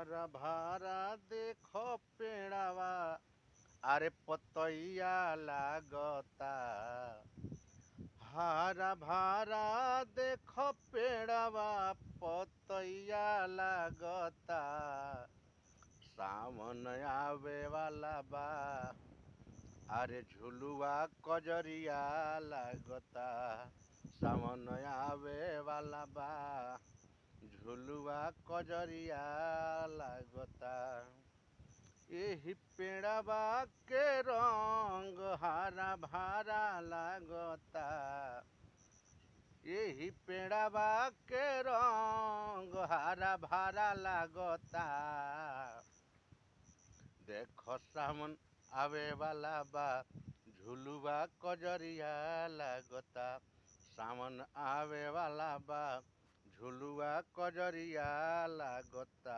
हरा भरा देखो पेड़ावा अरे पतैया लागता। हरा भरा देखो पेड़ावा पतैया लागता। सावन आवे वाला बा अरे झुलुआ कजरिया लागता। सावन आवे वाला बा झुलुआ कजरिया लागता। एही पेड़ाबा के रंग हरा भरा लागता। एही पेड़ाबा के रंग हरा भरा लागता। देखो सामन आवे वाला बा झुलुआ कजरिया लागता। सामन आवे वाला बा झुलुआ कजरिया लागता।